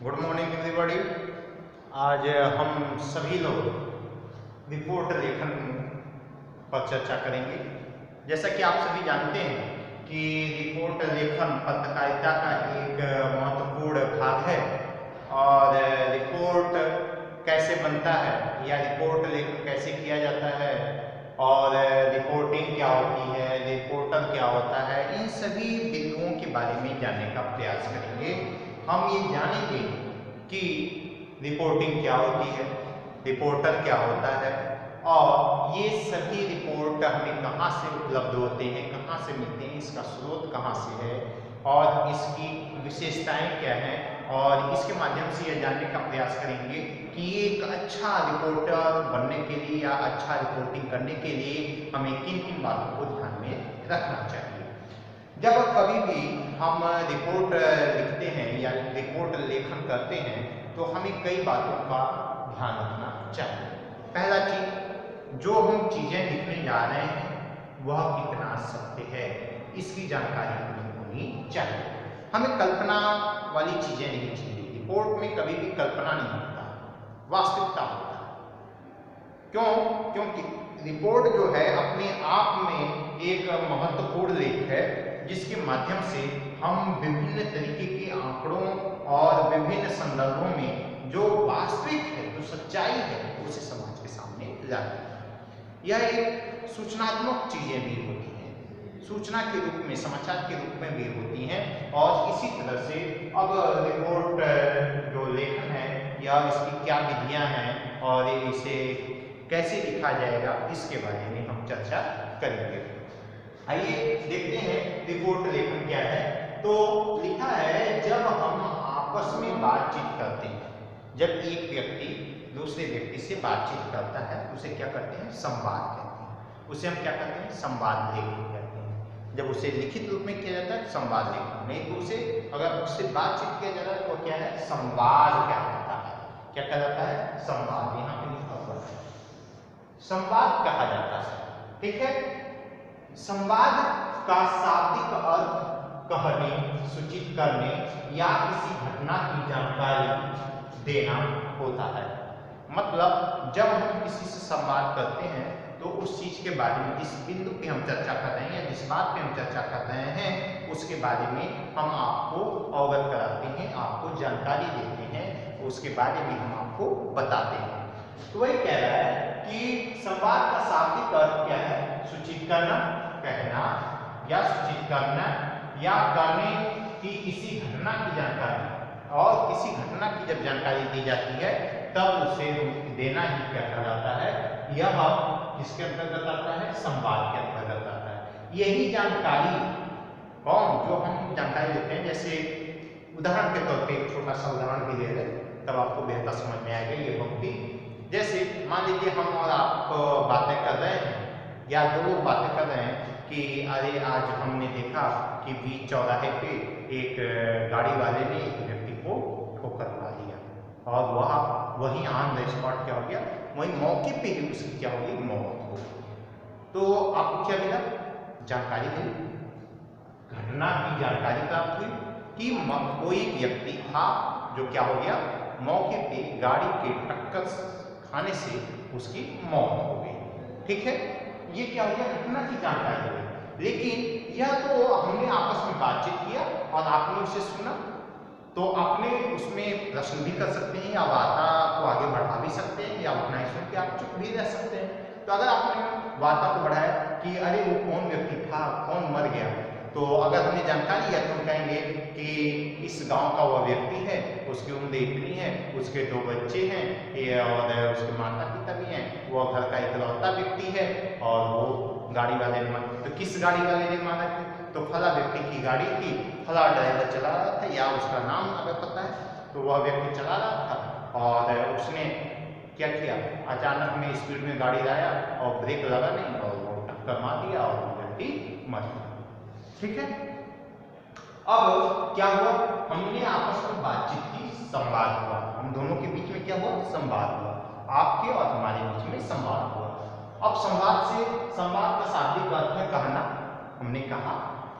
Good morning everybody. आज हम सभी लोग रिपोर्ट लेखन पर चर्चा करेंगे। जैसा कि आप सभी जानते हैं कि रिपोर्ट लेखन पत्रकारिता का एक महत्वपूर्ण भाग है और रिपोर्ट कैसे बनता है या रिपोर्ट लेखन कैसे किया जाता है और रिपोर्टिंग क्या होती है, रिपोर्टर क्या होता है, इन सभी बिंदुओं के बारे में जानने का प्रयास करेंगे। हम ये जानेंगे कि रिपोर्टिंग क्या होती है, रिपोर्टर क्या होता है और ये सभी रिपोर्ट हमें कहाँ से उपलब्ध होते हैं, कहाँ से मिलते हैं, इसका स्रोत कहाँ से है और इसकी विशेषताएं क्या हैं और इसके माध्यम से यह जानने का प्रयास करेंगे कि एक अच्छा रिपोर्टर बनने के लिए या अच्छा रिपोर्टिंग करने के लिए हमें किन किन बातों को ध्यान में रखना चाहिए। जब कभी भी हम रिपोर्ट लिखते हैं या रिपोर्ट लेखन करते हैं तो हमें कई बातों का ध्यान रखना चाहिए। पहला चीज, जो हम चीजें लिखने जा रहे हैं वह कितना सत्य है, इसकी जानकारी हमें होनी चाहिए। हमें कल्पना वाली चीजें नहीं चाहिए। रिपोर्ट में कभी भी कल्पना नहीं होता, वास्तविकता होता है। क्यों? क्योंकि रिपोर्ट जो है अपने आप में एक महत्वपूर्ण लेख है जिसके माध्यम से हम विभिन्न तरीके के आंकड़ों और विभिन्न संदर्भों में जो वास्तविक है, जो सच्चाई है, उसे समाज के सामने लाते हैं। यह एक सूचनात्मक चीजें भी होती हैं, सूचना के रूप में, समाचार के रूप में भी होती हैं और इसी तरह से अब रिपोर्ट जो लेखन है या इसकी क्या विधियां हैं और इसे कैसे लिखा जाएगा, इसके बारे में हम चर्चा करेंगे। आइए देखते हैं रिपोर्ट लेखन क्या है। तो लिखा है, जब हम आपस में बातचीत करते हैं, जब एक व्यक्ति दूसरे व्यक्ति से बातचीत करता है उसे क्या करते हैं? संवाद कहते हैं। उसे हम क्या कहते हैं? संवाद लेखन कहते हैं। जब उसे लिखित रूप में किया जाता है संवाद लेखन, नहीं तो उसे अगर उससे बातचीत किया जा रहा है तो क्या है? संवाद कहलाता है। क्या कहलाता है? संवाद। यहाँ पे लिखा हुआ है संवाद कहा जाता है। ठीक है। संवाद का शाब्दिक अर्थ कहने, सूचित करने या किसी घटना की जानकारी देना होता है। मतलब जब हम किसी से संवाद करते हैं तो उस चीज के बारे में, जिस बिंदु पे हम चर्चा कर रहे हैं या जिस बात पे हम चर्चा कर रहे हैं उसके बारे में हम आपको अवगत कराते हैं, आपको जानकारी देते हैं, उसके बारे में हम आपको बताते हैं। तो वही कह रहा है कि संवाद का शाब्दिक अर्थ क्या है? सूचित करना, कहना या सूचित करना या करने की किसी घटना की जानकारी। और किसी घटना की जब जानकारी दी जाती है तब उसे देना ही क्या कहलाता है? यह किसके अंतर्गत आता है? संवाद के अंतर्गत आता है। यही जानकारी कौन, जो हम जानकारी देते हैं, जैसे उदाहरण के तौर पे एक छोटा सा उदाहरण भी ले लें तब आपको बेहतर समझ में आएगा ये भक्ति। जैसे मान लीजिए हम और आप बातें कर रहे हैं या दो लोग बातें कर रहे हैं कि अरे आज हमने देखा कि बीच चौराहे पे एक गाड़ी वाले ने एक व्यक्ति को ठोकर मार दिया और वही ऑन द स्पॉट क्या हो गया, वही मौके पे ही उसकी क्या हो गई? मौत हो गई। तो आपको क्या मिला? जानकारी मिली, घटना की जानकारी प्राप्त हुई कि कोई व्यक्ति था जो क्या हो गया, मौके पे गाड़ी के टक्कर खाने से उसकी मौत हो गई। ठीक है, ये क्या हो गया? घटना की जानकारी हुई। लेकिन यह तो हमने आपस में बातचीत किया और आपने उसे सुना, तो आपने उसमें प्रश्न भी कर सकते हैं या वार्ता को आगे बढ़ा भी सकते हैं या उतना ही सुन के आप चुप भी रह सकते हैं। तो अगर आपने वार्ता को बढ़ाया कि अरे वो कौन व्यक्ति था, कौन मर गया, तो अगर हमें जानकारी है तो हम कहेंगे कि इस गांव का वह व्यक्ति है, उसकी उम्र इतनी है, उसके 2 बच्चे हैं और उसके माता पिता भी हैं, वह घर का इकलौता व्यक्ति है और वो गाड़ी वाले ने मारा। तो किस गाड़ी वाले ने मारा थी? तो फला व्यक्ति की गाड़ी थी, फला ड्राइवर चला रहा था या उसका नाम अगर पता है तो वह व्यक्ति चला रहा था और उसने क्या किया, अचानक में स्पीड में गाड़ी लाया और ब्रेक लगा नहीं और वो टक्कर मार दिया और वो व्यक्ति मर गया। ठीक है। अब क्या हुआ? हमने आपस में बातचीत की, संवाद हुआ, हम दोनों के बीच में क्या हुआ? संवाद हुआ, आपके और हमारे बीच में संवाद हुआ। अब संवाद का शाब्दिक अर्थ है कहना, हमने कहा।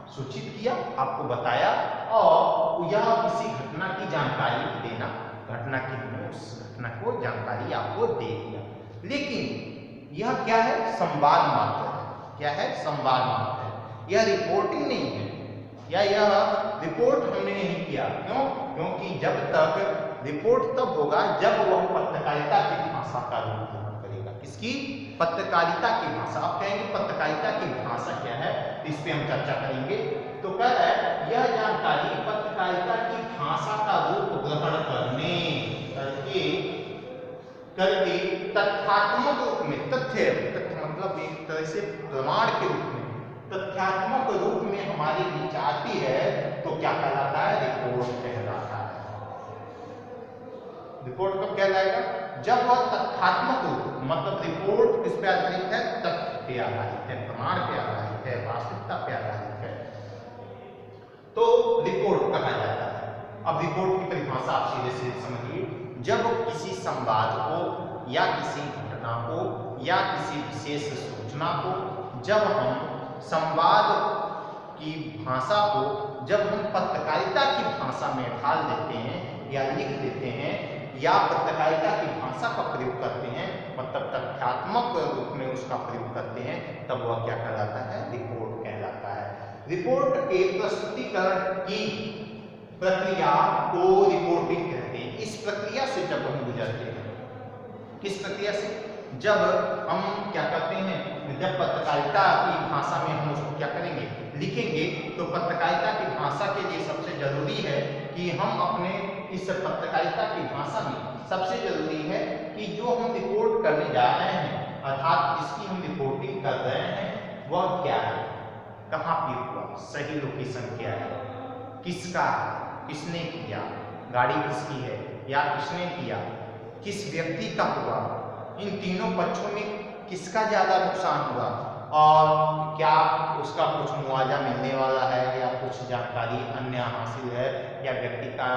सूचित किया, आपको बताया और यह किसी घटना की जानकारी देना, घटना की उस घटना को जानकारी आपको दे दिया। लेकिन यह क्या है? संवाद मात्र है। क्या है? संवाद मात्र है। यह रिपोर्टिंग नहीं है, या यह रिपोर्ट हमने नहीं किया। क्यों? क्योंकि जब तक रिपोर्ट तब होगा जब वह पत्रकारिता की भाषा का रूप धारण करेगा। किसकी? पत्रकारिता की भाषा। आप कहेंगे पत्रकारिता की भाषा क्या है, इस पे हम चर्चा करेंगे। तो कह रहा है यह जानकारी पत्रकारिता की भाषा का रूप ग्रहण करके तथ्यात्मक रूप में, तथ्य मतलब एक तरह से प्रमाण के रूप में, तथ्यात्मक रूप में हमारे बीच आती है तो क्या कहलाता है? रिपोर्ट कहलाता है। रिपोर्ट कब कहलाएगा? जब वह तथ्यात्मक रूप, मतलब रिपोर्ट किस पे आधारित है? तथ्य पे आधारित है, प्रमाण पे आधारित है, वास्तविकता पे आधारित है, तो रिपोर्ट कहा जाता है। अब रिपोर्ट की परिभाषा आप सीधे सीधे समझिए। जब किसी संवाद को या किसी घटना को या किसी विशेष सूचना को जब हम संवाद की भाषा को जब हम पत्रकारिता की भाषा में ढाल देते हैं या लिख देते हैं या पत्रकारिता की भाषा का प्रयोग करते हैं, मतलब तथ्यात्मक रूप में उसका प्रयोग करते हैं, तब वह क्या कहलाता है? रिपोर्ट कहलाता है। रिपोर्ट के प्रस्तुतिकरण की प्रक्रिया को रिपोर्टिंग कहते हैं। इस प्रक्रिया से जब हम गुजरते हैं, किस प्रक्रिया से? जब हम क्या करते हैं, जब पत्रकारिता की भाषा में हम उसको क्या करेंगे? लिखेंगे, तो पत्रकारिता की भाषा के लिए सबसे जरूरी है कि हम अपने इस पत्रकारिता की भाषा में सबसे जरूरी है कि जो हम रिपोर्ट करने जा रहे हैं, अर्थात जिसकी हम रिपोर्टिंग कर रहे हैं, वह क्या है, कहाँ पे हुआ, सही लोकेशन क्या है, किसका, किसने किया, गाड़ी किसकी है या किसने किया, किस व्यक्ति का हुआ, इन तीनों पक्षों में किसका ज्यादा नुकसान हुआ और क्या उसका कुछ मुआवजा मिलने वाला है या कुछ जानकारी अन्य हासिल है, या व्यक्ति का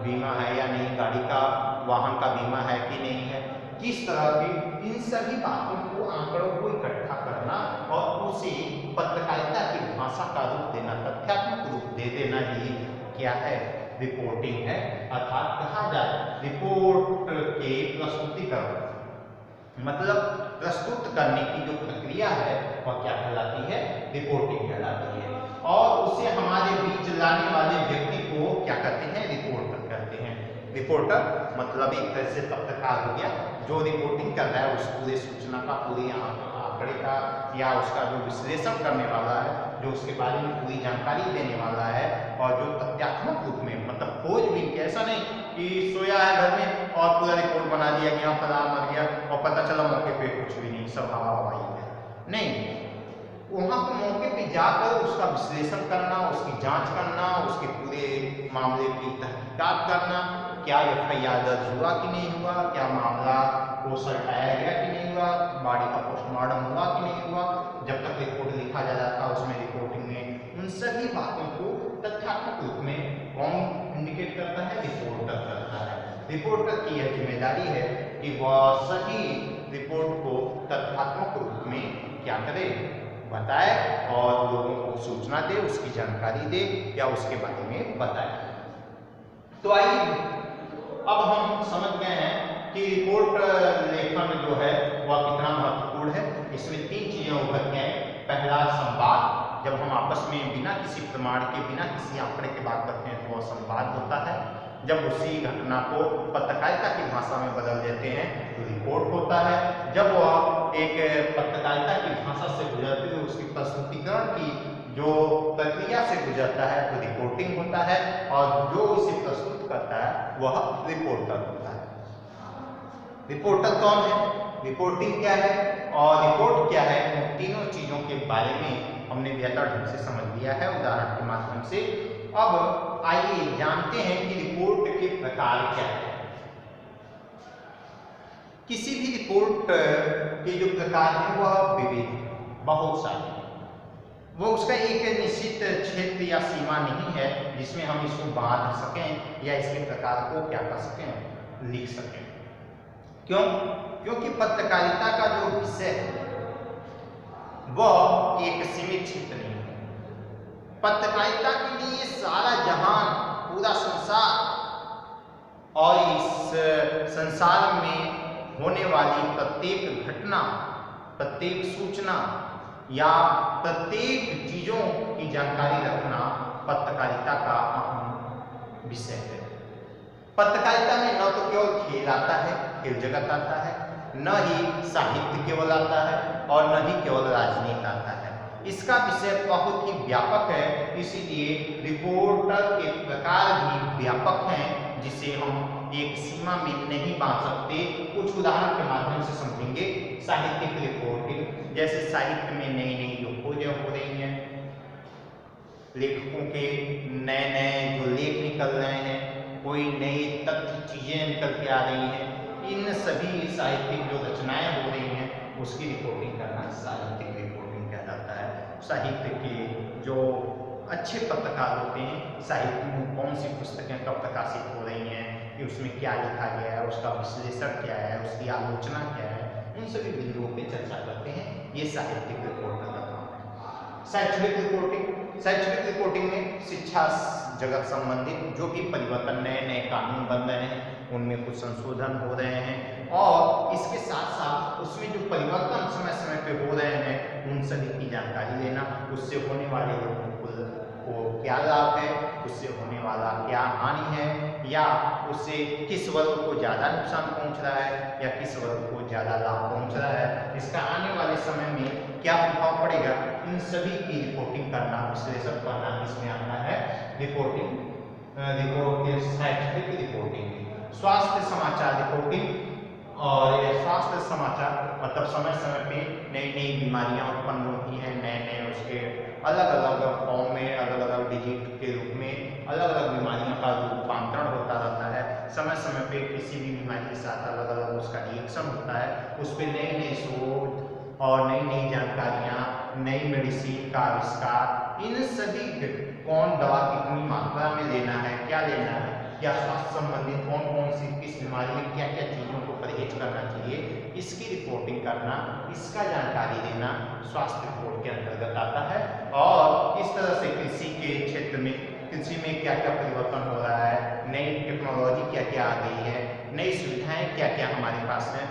बीमा है या नहीं, गाड़ी का, वाहन का बीमा है कि नहीं है, किस तरह की, इन सभी बातों को, आंकड़ों को इकट्ठा करना और उसे पत्रकारिता की भाषा का रूप देना, तथ्यात्मक रूप दे देना ही क्या है? रिपोर्टिंग है। अर्थात कहा जाए रिपोर्ट के प्रस्तुतिकरण, मतलब प्रस्तुत करने की जो प्रक्रिया है वह क्या कहलाती है? रिपोर्टिंग कहलाती है। और उसे हमारे बीच लाने वाले व्यक्ति को क्या कहते हैं? रिपोर्टर कहते हैं। रिपोर्टर मतलब एक तरह से पत्रकार हो गया, जो रिपोर्टिंग कर रहा है उस पूरे सूचना का, पूरे आंकड़े का या उसका जो विश्लेषण करने वाला है, जो उसके बारे में पूरी जानकारी देने वाला है, और जो तथ्यात्मक रूप में, मतलब खोजबीन, ऐसा नहीं कि सोया है घर में और पूरा रिपोर्ट बना दिया कि यहाँ फला मर गया और पता चला मौके पे कुछ भी नहीं, सब हवा हवाई है। नहीं, वहाँ पर मौके पे जाकर उसका विश्लेषण करना, उसकी जांच करना, उसके पूरे मामले की तहकीकात करना, क्या एफआईआर दर्ज हुआ कि नहीं हुआ, क्या मामला को सलटाया गया कि नहीं हुआ, बॉडी का पोस्टमार्टम हुआ कि नहीं हुआ, जब तक रिपोर्ट लिखा जा रहा था उसमें रिपोर्टिंग में उन सभी बातों को तथ्यात्मक रूप में कौन इंडिकेट करता है? रिपोर्टर करता है। रिपोर्टर की यह जिम्मेदारी है कि वह सही रिपोर्ट को तथ्यात्मक रूप में क्या करे? बताए और लोगों को सूचना दे, उसकी जानकारी दे या उसके बारे में बताए। तो आइए अब हम समझ गए हैं कि रिपोर्ट लेखन जो है वह कितना महत्वपूर्ण है। इसमें तीन चीजें उभर के आए। पहला, संवाद, जब हम आपस में बिना किसी प्रमाण के, बिना किसी आंकड़े के बात करते हैं तो वह संवाद होता है। जब उसी घटना को पत्रकारिता की भाषा में बदल देते हैं तो रिपोर्ट होता है। जब वह एक पत्रकारिता की भाषा से गुजरते हुए उसकी प्रस्तुतिकरण की जो प्रक्रिया से गुजरता है तो रिपोर्टिंग होता है, और जो इसे प्रस्तुत करता है वह रिपोर्टर होता है। रिपोर्टर कौन है, रिपोर्टिंग क्या है और रिपोर्ट क्या है, इन तीनों चीजों के बारे में हमने बेहतर ढंग से समझ लिया है उदाहरण के माध्यम से। अब आइए जानते हैं कि रिपोर्ट के प्रकार क्या है। किसी भी रिपोर्ट के जो प्रकार है वह विविध है, बहुत सारे, वो उसका एक निश्चित क्षेत्र या सीमा नहीं है जिसमें हम इसको बांध सकें या इसके प्रकार को क्या कर सकें, लिख सकें। क्यों? क्योंकि पत्रकारिता का जो विषय है वह एक सीमित क्षेत्र नहीं है। पत्रकारिता के लिए सारा जहान, पूरा संसार और इस संसार में होने वाली प्रत्येक घटना, प्रत्येक सूचना या प्रत्येक चीजों की जानकारी रखना पत्रकारिता का अहम विषय है। पत्रकारिता में न तो केवल खेल आता है, खेल जगत आता है, न ही साहित्य केवल आता है और न ही केवल राजनीति आता है। इसका विषय बहुत ही व्यापक है, इसीलिए रिपोर्टर के प्रकार भी व्यापक हैं, जिसे हम एक सीमा में नहीं बांध सकते। कुछ उदाहरण के माध्यम से समझेंगे। साहित्यिक रिपोर्टिंग, जैसे साहित्य में नई नई जो खोजें हो रही हैं, लेखकों के नए नए जो लेख निकल रहे हैं, कोई नई तथ्य चीजें निकल के आ रही हैं, इन सभी साहित्यिक जो रचनाएं हो रही हैं उसकी रिपोर्टिंग करना साहित्यिक रिपोर्टिंग कहा जाता है। साहित्य के जो अच्छे पत्रकार होते हैं, साहित्य में कौन सी पुस्तकें कब प्रकाशित हो रही हैं, कि उसमें क्या लिखा गया है, उसका विश्लेषण क्या है, उसकी आलोचना क्या है, उन सभी बिंदुओं पे चर्चा करते हैं। ये साहित्यिक रिपोर्टर का काम है। शैक्षणिक रिपोर्टिंग, शैक्षणिक रिपोर्टिंग में शिक्षा जगत संबंधित जो भी परिवर्तन, नए नए कानून बन रहे हैं, उनमें कुछ संशोधन हो रहे हैं और इसके साथ साथ उसमें जो परिवर्तन समय समय पे हो रहे हैं, उन सभी की जानकारी लेना, उससे होने वाले लोगों को क्या लाभ है, उससे होने वाला क्या हानि है, या उससे किस वर्ग को ज़्यादा नुकसान पहुंच रहा है या किस वर्ग को ज़्यादा लाभ पहुंच रहा है, इसका आने वाले समय में क्या प्रभाव पड़ेगा, इन सभी की रिपोर्टिंग करना, विश्लेषण करना इसमें आता है रिपोर्टिंग। शैक्षणिक रिपोर्टिंग, स्वास्थ्य समाचार रिपोर्टिंग, और ये स्वास्थ्य समाचार मतलब समय समय पे नई नई बीमारियां उत्पन्न होती हैं, नए नए उसके अलग अलग फॉर्म में, अलग अलग डिजीज के रूप में अलग अलग बीमारियों का रूपांतरण होता रहता है। समय समय पे किसी भी बीमारी के साथ अलग अलग उसका रिएक्शन होता है, उस पर नई नई शोध और नई नई जानकारियाँ, नई मेडिसिन का आविष्कार, इन सभी कौन दवा कितनी मात्रा में लेना है, क्या लेना है, क्या स्वास्थ्य संबंधित कौन कौन सी किस बीमारी में क्या क्या चीज़ों को परहेज करना चाहिए, इसकी रिपोर्टिंग करना, इसका जानकारी देना स्वास्थ्य रिपोर्ट के अंतर्गत आता है। और इस तरह से कृषि के क्षेत्र में, कृषि में क्या क्या परिवर्तन हो रहा है, नई टेक्नोलॉजी क्या क्या आ गई है, नई सुविधाएं क्या क्या हमारे पास हैं,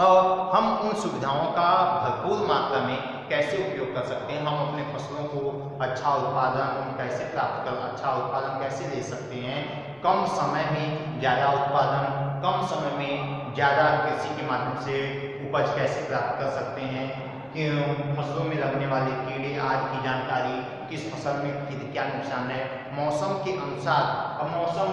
और हम उन सुविधाओं का भरपूर मात्रा में कैसे उपयोग कर सकते हैं, हम अपने फसलों को अच्छा उत्पादन कैसे प्राप्त कर, अच्छा उत्पादन कैसे ले सकते हैं, कम समय में ज़्यादा उत्पादन, कम समय में ज़्यादा कृषि के माध्यम से उपज कैसे प्राप्त कर सकते हैं, कि फसलों में लगने वाले कीड़े आदि की जानकारी, किस फसल में क्या नुकसान है, मौसम के अनुसार। अब मौसम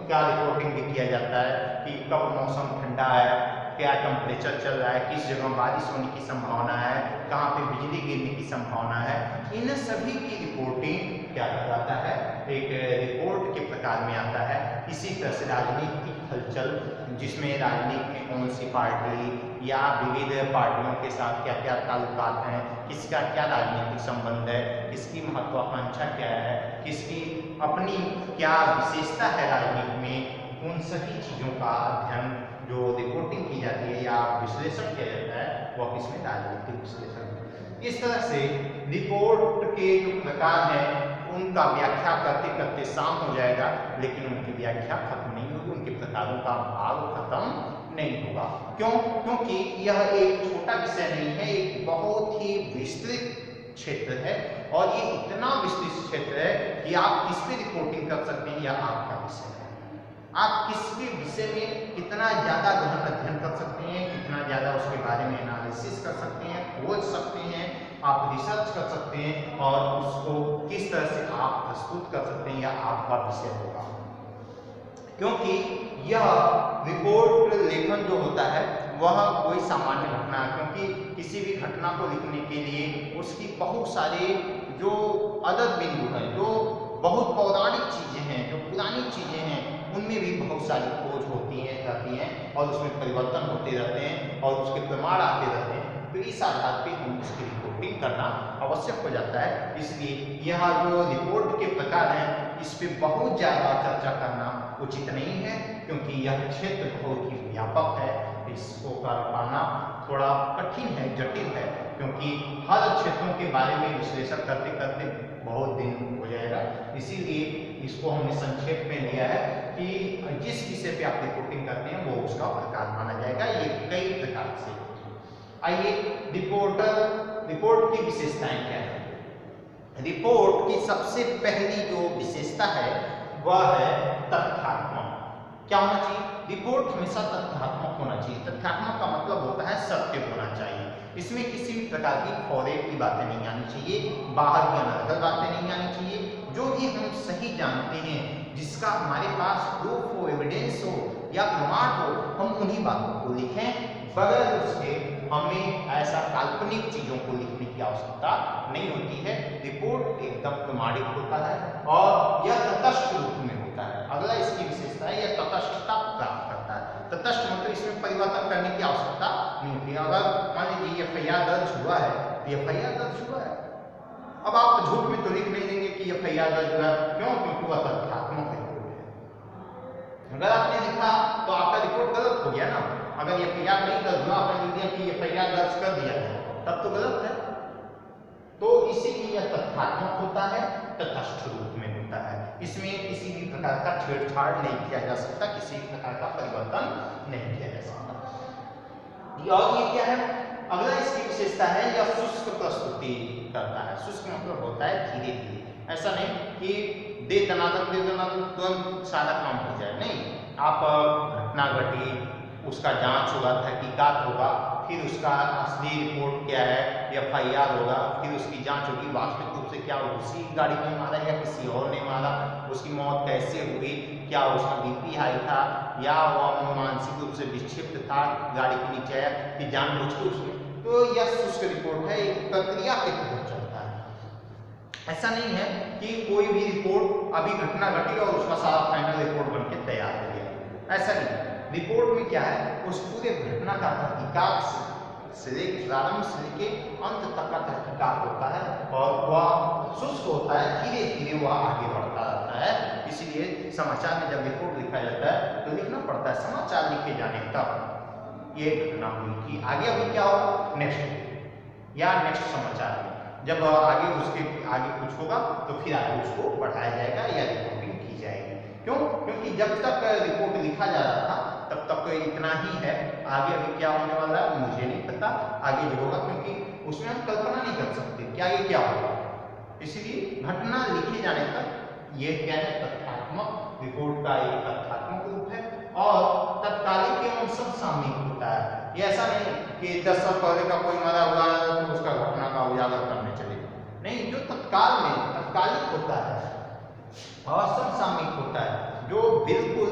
का रिपोर्टिंग भी किया जाता है कि कब मौसम ठंडा है, क्या टेम्परेचर चल रहा है, किस जगह बारिश होने की संभावना है, कहाँ पे बिजली गिरने की संभावना है, इन सभी की रिपोर्टिंग क्या कहलाता है, एक रिपोर्ट के प्रकार में आता है। इसी तरह से राजनीतिक हलचल, जिसमें राजनीति में कौन सी पार्टी या विविध पार्टियों के साथ क्या क्या ताल्लुकात हैं, किसका क्या राजनीतिक संबंध है, किसकी महत्वाकांक्षा क्या है, किसकी अपनी क्या विशेषता है राजनीति में, उन सभी चीज़ों का अध्ययन जो रिपोर्टिंग की जाती है या विश्लेषण किया जाता है, वह किसमें राजनीतिक विश्लेषण। इस तरह से रिपोर्ट के जो प्रकार हैं उनका व्याख्या करते करते शाम हो जाएगा, लेकिन उनकी व्याख्या खत्म नहीं होगी, उनके प्रकारों का भाग खत्म नहीं होगा। क्यों? क्योंकि यह एक छोटा विषय नहीं है, एक बहुत ही विस्तृत क्षेत्र है, और ये इतना विस्तृत क्षेत्र है कि आप किस पे रिपोर्टिंग कर सकते हैं, यह आपका विषय है। आप किस भी विषय में कितना ज़्यादा गहन अध्ययन कर सकते हैं, कितना ज़्यादा उसके बारे में एनालिसिस कर सकते हैं, खोज सकते हैं, आप रिसर्च कर सकते हैं, और उसको किस तरह से आप प्रस्तुत कर सकते हैं, यह आपका विषय होगा। क्योंकि यह रिपोर्ट लेखन जो होता है वह कोई सामान्य घटना है, क्योंकि किसी भी घटना को लिखने के लिए उसकी बहुत सारे जो अदद बिंदु हैं, जो बहुत पौराणिक चीज़ें हैं, जो पुरानी चीज़ें हैं, उनमें भी बहुत सारी खोज होती हैं, रहती हैं, और उसमें परिवर्तन होते रहते हैं और उसके प्रमाण आते रहते हैं। तो इस आधार पर हम इसकी रिपोर्टिंग करना आवश्यक हो जाता है। इसलिए यह जो रिपोर्ट के प्रकार हैं इस पे बहुत ज़्यादा चर्चा करना उचित नहीं है, क्योंकि यह क्षेत्र बहुत ही व्यापक है। इसको कर पाना थोड़ा कठिन है, जटिल है, क्योंकि हर क्षेत्रों के बारे में विश्लेषण करते करते बहुत दिन हो जाएगा। इसीलिए इसको हमने संक्षेप में लिया है कि जिस विषय पे आप रिपोर्टिंग करते हैं वो उसका प्रकार माना जाएगा। ये कई प्रकार से। आइए रिपोर्ट की विशेषताएं क्या है। रिपोर्ट की सबसे पहली जो विशेषता है वह है तथ्यात्मक। क्या होना चाहिए? रिपोर्ट हमेशा तथ्यात्मक होना चाहिए। तथ्यात्मक का मतलब होता है सत्य होना चाहिए। इसमें किसी भी प्रकार की फॉरेट की बातें नहीं आनी चाहिए, बाहर की अनर्गल बातें नहीं आनी चाहिए। जो भी हम सही जानते हैं, जिसका हमारे पास प्रूफ हो, एविडेंस हो या प्रमाण हो, हम उन्हीं बातों को लिखें। बगैर उसके हमें ऐसा काल्पनिक चीजों को लिखने की आवश्यकता नहीं होती है। रिपोर्ट एकदम प्रमाणिक होता है और यह तटस्थ रूप में होता है। अगला इसकी विशेषता है, यह तटस्थता प्राप्त करता है। तटस्थ मतलब इसमें परिवर्तन करने की आवश्यकता नहीं होती। अगर मान लीजिए FIR दर्ज हुआ है तो FIR दर्ज हुआ है। अब आप झूठ में तो लिख नहीं देंगे कि FIR दर्ज हुआ है, क्यों? क्योंकि वह तथ्यात्मक रिपोर्ट है। अगर आपने लिखा तो आपका रिपोर्ट गलत हो गया ना। अगर FIR नहीं दर्ज हुआ, आपने लिख दिया कि FIR दर्ज कर दिया है, तब तो गलत है। तो इसीलिए यह तथ्यात्मक होता है, तटस्थ रूप में होता है। इसमें किसी भी प्रकार का छेड़छाड़ नहीं किया जा सकता, किसी भी प्रकार का परिवर्तन नहीं किया जा सकता। और ये क्या है? अगला इसकी विशेषता है, यह शुष्क प्रस्तुति करता है। शुष्क मतलब होता है धीरे धीरे। ऐसा नहीं कि दे दनादन तुरंत सारा काम हो जाए, नहीं। आप घटना घटी, उसका जांच होगा, तहकीकात होगा, फिर उसका असली रिपोर्ट क्या है, FIR होगा, फिर उसकी जांच होगी वास्तविक रूप से क्या उसी गाड़ी में मारा या किसी और ने मारा, उसकी मौत कैसे हुई, क्या उसका BP हाई था या वह मानसिक रूप से विक्षिप्त था, गाड़ी के नीचे आया कि जानबूझ के उसने। तो यह शुष्क रिपोर्ट है, एक प्रक्रिया के तहत चलता है। ऐसा नहीं है कि कोई भी रिपोर्ट अभी घटना घटी और उसका सारा फाइनल रिपोर्ट बन के तैयार हो गया, ऐसा नहीं। रिपोर्ट में क्या है, उस पूरे घटना का तहकीकात से प्रारंभ से लेके अंत तक का तहकीकात होता है और वह शुष्क होता है, धीरे धीरे वह आगे बढ़ता रहता है। इसीलिए समाचार में जब रिपोर्ट लिखा जाता है तो लिखना पड़ता है समाचार लिखे जाने तक ये घटना हुई थी, आगे अभी क्या होगा नेक्स्ट या नेक्स्ट समाचार में जब आगे उसके आगे कुछ होगा तो फिर आगे उसको बढ़ाया जाएगा या रिपोर्टिंग की जाएगी। क्यों? क्योंकि जब तक रिपोर्ट लिखा जा रहा था तब तक इतना ही है, आगे अभी क्या होने वाला है मुझे नहीं पता, आगे जो होगा, क्योंकि उसमें हम कल्पना नहीं कर सकते क्या ये क्या होगा। इसलिए घटना लिखे जाने तक ये क्या है, तथ्यात्मक रिपोर्ट का एक तथ्यात्मक रूप है और तत्कालिक एवं समसामयिक होता है। ये ऐसा नहीं कि 10 साल पहले का कोई मरा हुआ है तो उसका घटना का उजागर करने चले, नहीं। जो तत्काल में तत्कालिक होता है और समसामयिक होता है, जो बिल्कुल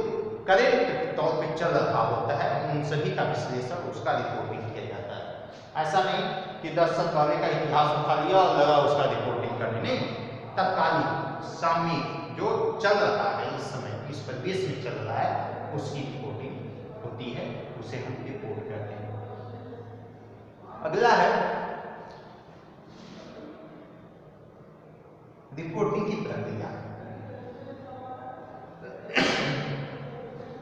करेंट तौर पे चल रहा होता है, उन सभी का विश्लेषण उसका रिपोर्टिंग किया जाता है। ऐसा नहीं कि 10 साल पहले का इतिहास उठा लिया और लगा उसका रिपोर्टिंग करने, नहीं। तत्कालिक सामयिक जो चल रहा है इस समय इस परिवेश में चल रहा है उसकी रिपोर्टिंग होती है, उसे हम रिपोर्ट करते हैं। अगला है रिपोर्टिंग की प्रक्रिया।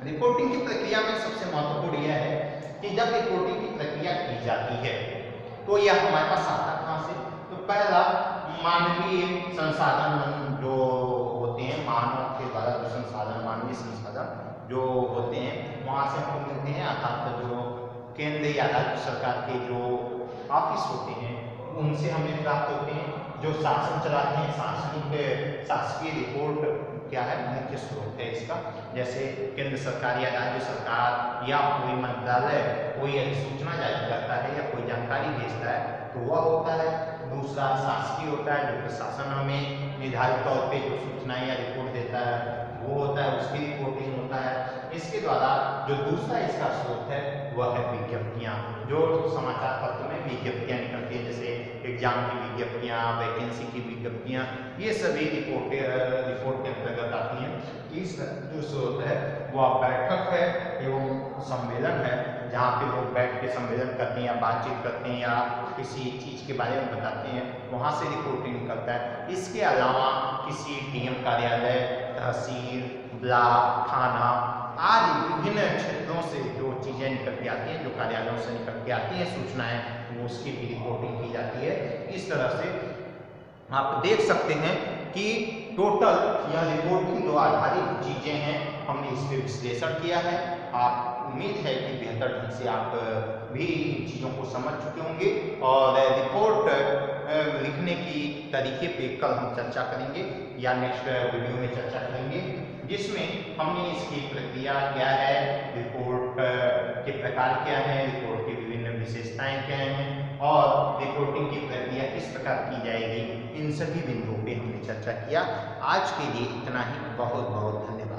रिपोर्टिंग की प्रक्रिया में सबसे महत्वपूर्ण यह है कि जब रिपोर्टिंग की प्रक्रिया की जाती है तो यह हमारे पास आता कहाँ से? तो पहला मानवीय संसाधन जो होते हैं, मानव के द्वारा जो संसाधन, मानवीय संसाधन जो होते हैं वहाँ से हम मिलते हैं, अर्थात जो केंद्र या राज्य सरकार के जो ऑफिस होते हैं उनसे हमें प्राप्त होते हैं। जो शासन चलाते हैं, शासकीय रिपोर्ट क्या है, मुख्य स्रोत है इसका। जैसे केंद्र सरकार या राज्य सरकार या कोई मंत्रालय कोई अधिसूचना जारी करता है या कोई जानकारी भेजता है तो वह होता है। दूसरा शासकीय होता है, जो प्रशासन हमें निर्धारित तौर पे जो सूचनाएं या रिपोर्ट देता है वो होता है, उसकी रिपोर्टिंग होता है। इसके द्वारा जो दूसरा इसका स्रोत है वह है विज्ञप्तियाँ, जो समाचार पत्र में विज्ञप्तियाँ निकलती है, जैसे एग्जाम की विज्ञप्तियाँ, वैकेंसी की विज्ञप्तियाँ, ये सभी रिपोर्ट के अंतर्गत आती हैं। इस जो स्रोत है वह बैठक है एवं सम्मेलन है, जहाँ पे लोग बैठ के सम्मेलन करते हैं या बातचीत करते हैं या किसी चीज़ के बारे में बताते हैं, वहाँ से रिपोर्टिंग निकलता है। इसके अलावा किसी डीएम कार्यालय, तहसील, ब्लॉक, थाना आदि विभिन्न क्षेत्रों से जो चीज़ें निकल के आती हैं, जो कार्यालयों से निकल के आती हैं सूचनाएं, वो उसकी भी रिपोर्टिंग की जाती है। इस तरह से आप देख सकते हैं कि टोटल यह रिपोर्टिंग जो आधारित चीज़ें हैं, हमने इस पर विश्लेषण किया है। आप उम्मीद है कि बेहतर ढंग से आप भी इन चीज़ों को समझ चुके होंगे और रिपोर्ट लिखने की तरीके पे कल हम चर्चा करेंगे या नेक्स्ट वीडियो में चर्चा करेंगे, जिसमें हमने इसकी प्रक्रिया क्या है, रिपोर्ट के प्रकार क्या है, रिपोर्ट की विभिन्न विशेषताएं क्या हैं और रिपोर्टिंग की प्रक्रिया किस प्रकार की जाएगी, इन सभी बिंदुओं पे हमने चर्चा किया। आज के लिए इतना ही। बहुत बहुत धन्यवाद।